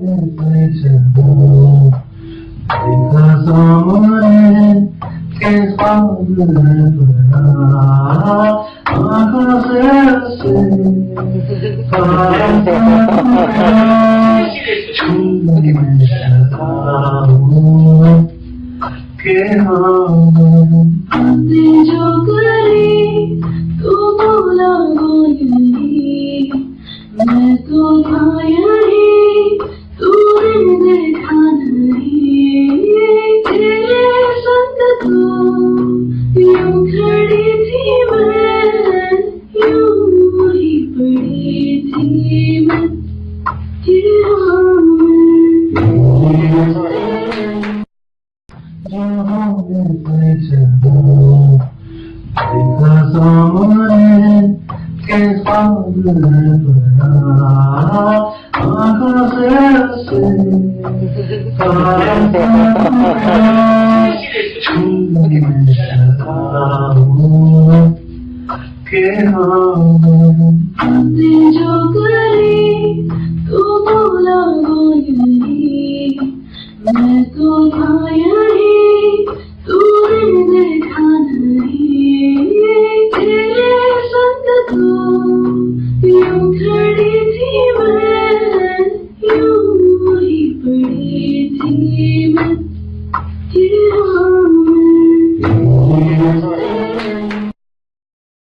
पे चलूं देखा सामने के ख्वाब में बना आँखों से छूने लगा हूँ के बातें जो करी तो बोला वो यही मैं तो था यही तूने देखा नहीं तेरे संग तो यूं खड़ी थी मैं यूं ही पड़ी थी मैं पे चलूं देखा सामने के ख्वाब में बना आँखों से छूने लगा हूँ के बातें जो करी तो बोला वो यही मैं तो था यही तूने देखा नहीं तेरे संग तो यूं खड़ी थी मैं यूं ही पड़ी थी मैं